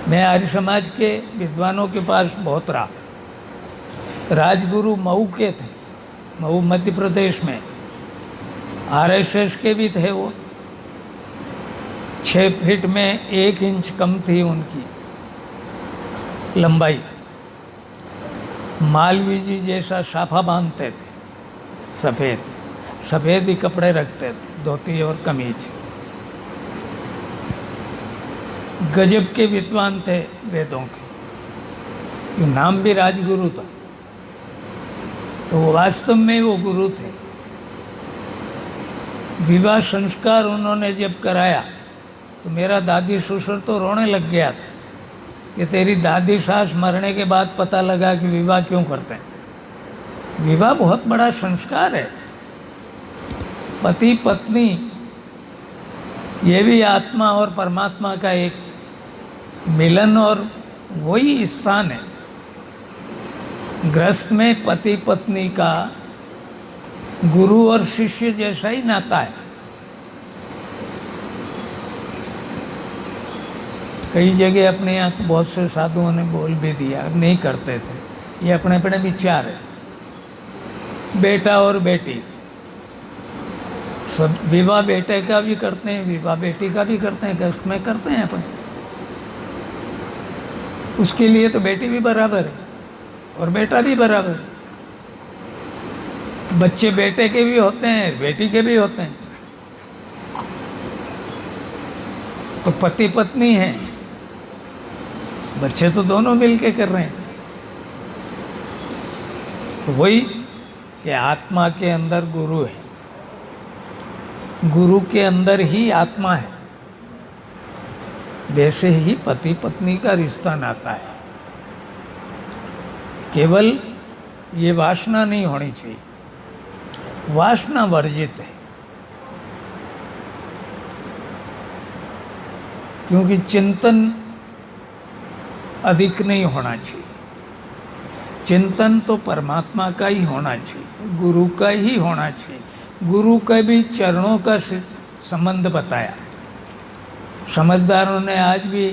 मैं आर्य समाज के विद्वानों के पास बहुत रहा। राजगुरु मऊ के थे, मऊ मध्य प्रदेश में। आरएसएस के भी थे वो। 6 फीट में 1 इंच कम थी उनकी लंबाई। मालवी जी जैसा साफा बांधते थे, सफ़ेद सफ़ेद ही कपड़े रखते थे, धोती और कमीज। गजब के विद्वान थे वेदों के। नाम भी राजगुरु था, तो वो वास्तव में वो गुरु थे। विवाह संस्कार उन्होंने जब कराया तो मेरा दादी ससुर तो रोने लग गया था कि तेरी दादी सास मरने के बाद पता लगा कि विवाह क्यों करते हैं। विवाह बहुत बड़ा संस्कार है। पति पत्नी ये भी आत्मा और परमात्मा का एक मिलन और वही स्थान है। गृहस्थ में पति पत्नी का गुरु और शिष्य जैसा ही नाता है। कई जगह अपने यहाँ बहुत से साधुओं ने बोल भी दिया, नहीं करते थे। ये अपने अपने विचार है। बेटा और बेटी सब, विवाह बेटे का भी करते हैं, विवाह बेटी का भी करते हैं, गृहस्थ में करते हैं अपन। उसके लिए तो बेटी भी बराबर है और बेटा भी बराबर है। बच्चे बेटे के भी होते हैं, बेटी के भी होते हैं। तो पति पत्नी हैं, बच्चे तो दोनों मिलके कर रहे हैं। तो वही कि आत्मा के अंदर गुरु है, गुरु के अंदर ही आत्मा है। वैसे ही पति पत्नी का रिश्ता नाता है। केवल ये वासना नहीं होनी चाहिए, वासना वर्जित है। क्योंकि चिंतन अधिक नहीं होना चाहिए। चिंतन तो परमात्मा का ही होना चाहिए, गुरु का ही होना चाहिए। गुरु का भी चरणों का संबंध बताया। समझदारों ने आज भी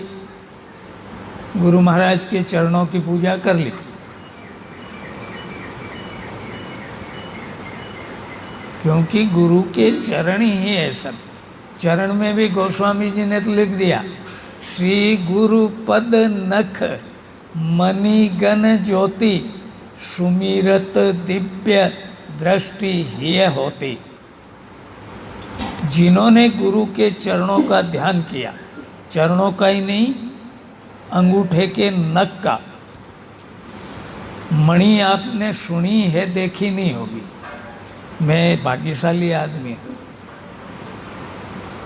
गुरु महाराज के चरणों की पूजा कर ली। क्योंकि गुरु के चरण ही है सब। चरण में भी गोस्वामी जी ने तो लिख दिया, श्री गुरु पद नख मणिगण ज्योति सुमिरत दिव्य दृष्टि ही होती। जिन्होंने गुरु के चरणों का ध्यान किया, चरणों का ही नहीं, अंगूठे के नख का। मणि आपने सुनी है, देखी नहीं होगी। मैं भाग्यशाली आदमी हूँ,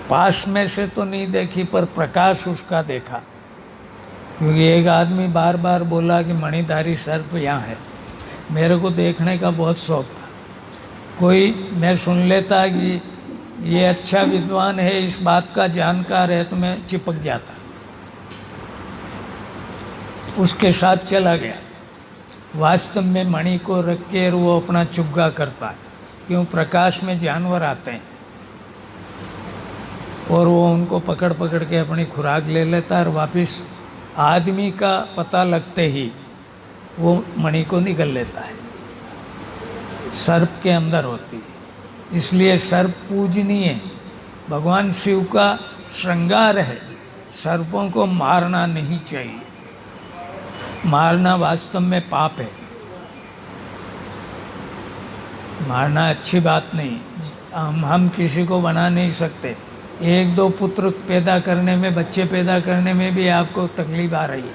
पास में से तो नहीं देखी पर प्रकाश उसका देखा। क्योंकि एक आदमी बार बार बोला कि मणिधारी सर्प यहाँ है। मेरे को देखने का बहुत शौक था। कोई मैं सुन लेता कि ये अच्छा विद्वान है, इस बात का जानकार है, तो मैं चिपक जाता, उसके साथ चला गया। वास्तव में मणि को रख के वो अपना चुग्गा करता है। क्यों? प्रकाश में जानवर आते हैं और वो उनको पकड़ पकड़ के अपनी खुराक ले लेता है और वापस आदमी का पता लगते ही वो मणि को निगल लेता है। सर्प के अंदर होती है, इसलिए सर्प पूजनीय है, भगवान शिव का श्रृंगार है। सर्पों को मारना नहीं चाहिए, मारना वास्तव में पाप है, मारना अच्छी बात नहीं। हम किसी को बना नहीं सकते। 1-2 पुत्र पैदा करने में, बच्चे पैदा करने में भी आपको तकलीफ आ रही है,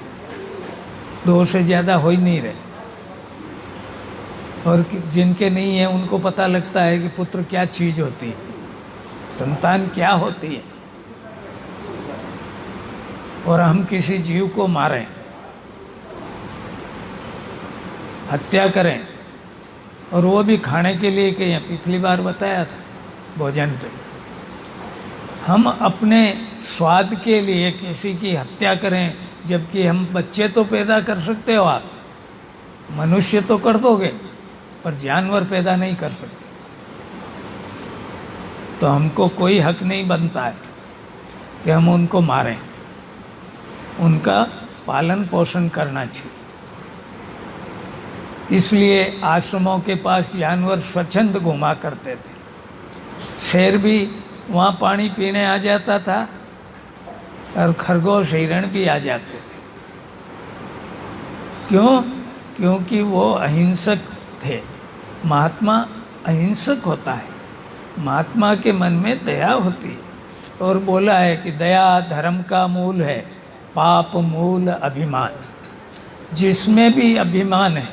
2 से ज़्यादा हो ही नहीं रहे। और जिनके नहीं है उनको पता लगता है कि पुत्र क्या चीज़ होती है, संतान क्या होती है। और हम किसी जीव को मारें, हत्या करें, और वो भी खाने के लिए कहीं, पिछली बार बताया था भोजन पे, हम अपने स्वाद के लिए किसी की हत्या करें, जबकि हम बच्चे तो पैदा कर सकते हो, आप मनुष्य तो कर दोगे पर जानवर पैदा नहीं कर सकते। तो हमको कोई हक नहीं बनता है कि हम उनको मारें, उनका पालन पोषण करना चाहिए। इसलिए आश्रमों के पास जानवर स्वच्छंद घुमा करते थे। शेर भी वहाँ पानी पीने आ जाता था और खरगोश हिरण भी आ जाते थे। क्यों? क्योंकि वो अहिंसक थे। महात्मा अहिंसक होता है। महात्मा के मन में दया होती है। और बोला है कि दया धर्म का मूल है, पाप मूल अभिमान। जिसमें भी अभिमान है,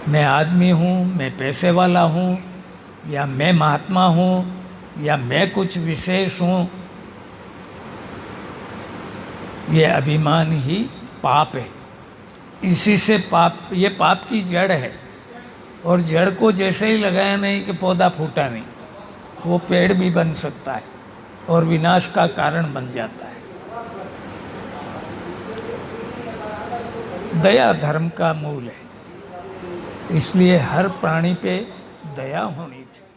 मैं आदमी हूँ, मैं पैसे वाला हूँ, या मैं महात्मा हूँ, या मैं कुछ विशेष हूँ, ये अभिमान ही पाप है। इसी से पाप, ये पाप की जड़ है। और जड़ को जैसे ही लगाया नहीं कि पौधा फूटा नहीं, वो पेड़ भी बन सकता है और विनाश का कारण बन जाता है। दया धर्म का मूल है, इसलिए हर प्राणी पे दया होनी चाहिए।